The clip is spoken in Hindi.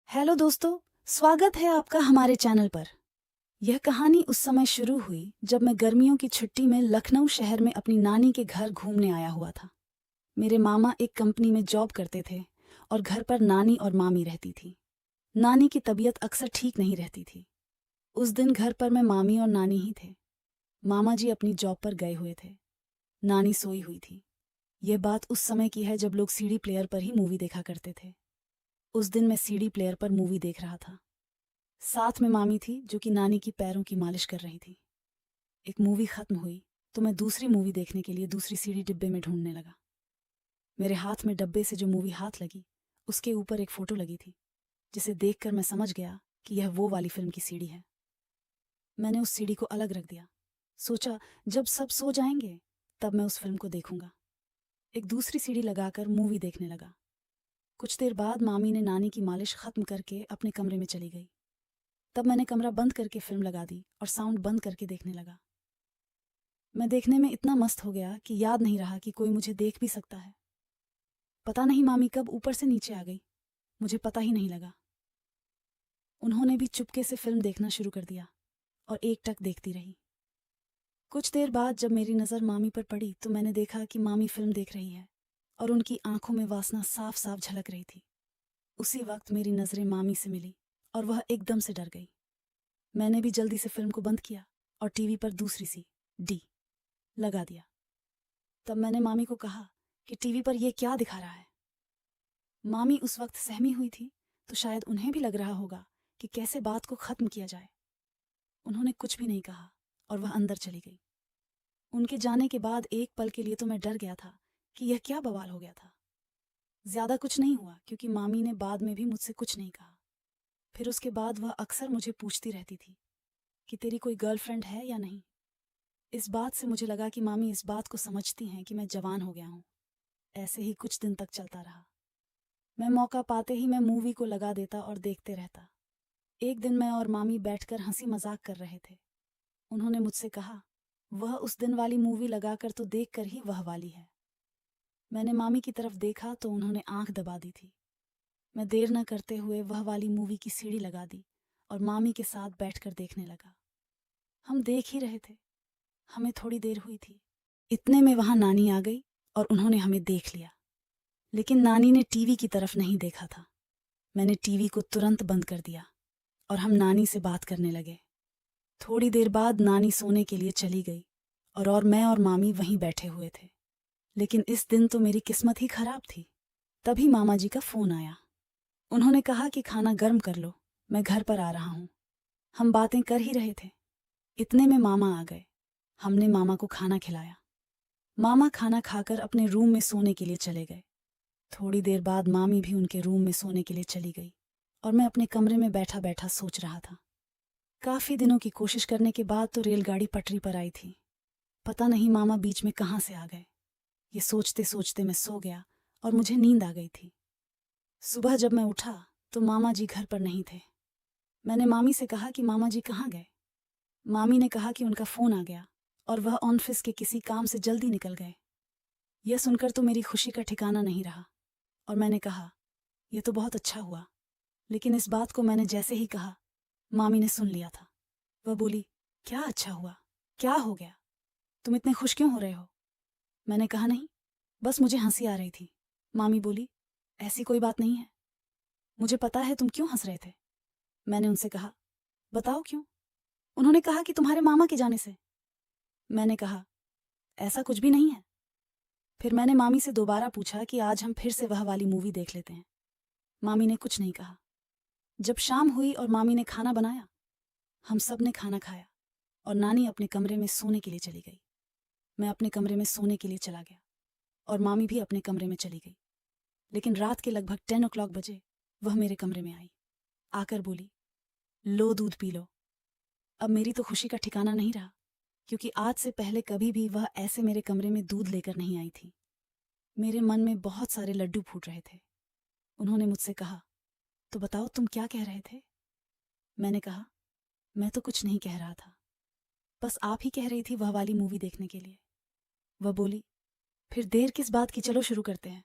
हेलो दोस्तों, स्वागत है आपका हमारे चैनल पर। यह कहानी उस समय शुरू हुई जब मैं गर्मियों की छुट्टी में लखनऊ शहर में अपनी नानी के घर घूमने आया हुआ था। मेरे मामा एक कंपनी में जॉब करते थे और घर पर नानी और मामी रहती थी। नानी की तबीयत अक्सर ठीक नहीं रहती थी। उस दिन घर पर मैं मामी और नानी ही थे। मामा जी अपनी जॉब पर गए हुए थे। नानी सोई हुई थी। यह बात उस समय की है जब लोग सीडी प्लेयर पर ही मूवी देखा करते थे। उस दिन मैं सीडी प्लेयर पर मूवी देख रहा था। साथ में मामी थी जो कि नानी की पैरों की मालिश कर रही थी। एक मूवी खत्म हुई तो मैं दूसरी मूवी देखने के लिए दूसरी सीडी डिब्बे में ढूंढने लगा। मेरे हाथ में डब्बे से जो मूवी हाथ लगी उसके ऊपर एक फोटो लगी थी, जिसे देखकर मैं समझ गया कि यह वो वाली फिल्म की सीडी है। मैंने उस सीडी को अलग रख दिया। सोचा जब सब सो जाएंगे तब मैं उस फिल्म को देखूंगा। एक दूसरी सीडी लगाकर मूवी देखने लगा। कुछ देर बाद मामी ने नानी की मालिश खत्म करके अपने कमरे में चली गई। तब मैंने कमरा बंद करके फिल्म लगा दी और साउंड बंद करके देखने लगा। मैं देखने में इतना मस्त हो गया कि याद नहीं रहा कि कोई मुझे देख भी सकता है। पता नहीं मामी कब ऊपर से नीचे आ गई, मुझे पता ही नहीं लगा। उन्होंने भी चुपके से फिल्म देखना शुरू कर दिया और एकटक देखती रही। कुछ देर बाद जब मेरी नज़र मामी पर पड़ी तो मैंने देखा कि मामी फिल्म देख रही है और उनकी आंखों में वासना साफ साफ झलक रही थी। उसी वक्त मेरी नज़रें मामी से मिली और वह एकदम से डर गई। मैंने भी जल्दी से फिल्म को बंद किया और टीवी पर दूसरी सी डी लगा दिया। तब मैंने मामी को कहा कि टीवी पर यह क्या दिखा रहा है। मामी उस वक्त सहमी हुई थी तो शायद उन्हें भी लग रहा होगा कि कैसे बात को खत्म किया जाए। उन्होंने कुछ भी नहीं कहा और वह अंदर चली गई। उनके जाने के बाद एक पल के लिए तो मैं डर गया था कि यह क्या बवाल हो गया था। ज्यादा कुछ नहीं हुआ क्योंकि मामी ने बाद में भी मुझसे कुछ नहीं कहा। फिर उसके बाद वह अक्सर मुझे पूछती रहती थी कि तेरी कोई गर्लफ्रेंड है या नहीं। इस बात से मुझे लगा कि मामी इस बात को समझती हैं कि मैं जवान हो गया हूँ। ऐसे ही कुछ दिन तक चलता रहा। मैं मौका पाते ही मैं मूवी को लगा देता और देखते रहता। एक दिन मैं और मामी बैठकर हंसी मजाक कर रहे थे। उन्होंने मुझसे कहा, वह उस दिन वाली मूवी लगाकर तो देख कर ही वह वाली है। मैंने मामी की तरफ देखा तो उन्होंने आंख दबा दी थी। मैं देर न करते हुए वह वाली मूवी की सीडी लगा दी और मामी के साथ बैठकर देखने लगा। हम देख ही रहे थे। हमें थोड़ी देर हुई थी, इतने में वहां नानी आ गई और उन्होंने हमें देख लिया। लेकिन नानी ने टीवी की तरफ नहीं देखा था। मैंने टीवी को तुरंत बंद कर दिया और हम नानी से बात करने लगे। थोड़ी देर बाद नानी सोने के लिए चली गई और मैं और मामी वहीं बैठे हुए थे। लेकिन इस दिन तो मेरी किस्मत ही खराब थी। तभी मामा जी का फोन आया। उन्होंने कहा कि खाना गर्म कर लो, मैं घर पर आ रहा हूँ। हम बातें कर ही रहे थे, इतने में मामा आ गए। हमने मामा को खाना खिलाया। मामा खाना खाकर अपने रूम में सोने के लिए चले गए। थोड़ी देर बाद मामी भी उनके रूम में सोने के लिए चली गई और मैं अपने कमरे में बैठा बैठा सोच रहा था। काफी दिनों की कोशिश करने के बाद तो रेलगाड़ी पटरी पर आई थी। पता नहीं मामा बीच में कहाँ से आ गए। ये सोचते सोचते मैं सो गया और मुझे नींद आ गई थी। सुबह जब मैं उठा तो मामा जी घर पर नहीं थे। मैंने मामी से कहा कि मामा जी कहाँ गए। मामी ने कहा कि उनका फोन आ गया और वह ऑफिस के किसी काम से जल्दी निकल गए। यह सुनकर तो मेरी खुशी का ठिकाना नहीं रहा और मैंने कहा, यह तो बहुत अच्छा हुआ। लेकिन इस बात को मैंने जैसे ही कहा, मामी ने सुन लिया था। वह बोली, क्या अच्छा हुआ, क्या हो गया, तुम इतने खुश क्यों हो रहे हो। मैंने कहा, नहीं, बस मुझे हंसी आ रही थी। मामी बोली, ऐसी कोई बात नहीं है, मुझे पता है तुम क्यों हंस रहे थे। मैंने उनसे कहा, बताओ क्यों। उन्होंने कहा कि तुम्हारे मामा के जाने से। मैंने कहा, ऐसा कुछ भी नहीं है। फिर मैंने मामी से दोबारा पूछा कि आज हम फिर से वह वाली मूवी देख लेते हैं। मामी ने कुछ नहीं कहा। जब शाम हुई और मामी ने खाना बनाया, हम सब ने खाना खाया और नानी अपने कमरे में सोने के लिए चली गई। मैं अपने कमरे में सोने के लिए चला गया और मामी भी अपने कमरे में चली गई। लेकिन रात के लगभग 10 o'clock बजे वह मेरे कमरे में आई। आकर बोली, लो दूध पी लो। अब मेरी तो खुशी का ठिकाना नहीं रहा, क्योंकि आज से पहले कभी भी वह ऐसे मेरे कमरे में दूध लेकर नहीं आई थी। मेरे मन में बहुत सारे लड्डू फूट रहे थे। उन्होंने मुझसे कहा, तो बताओ तुम क्या कह रहे थे। मैंने कहा, मैं तो कुछ नहीं कह रहा था, बस आप ही कह रही थी वह वाली मूवी देखने के लिए। वह बोली, फिर देर किस बात की, चलो शुरू करते हैं।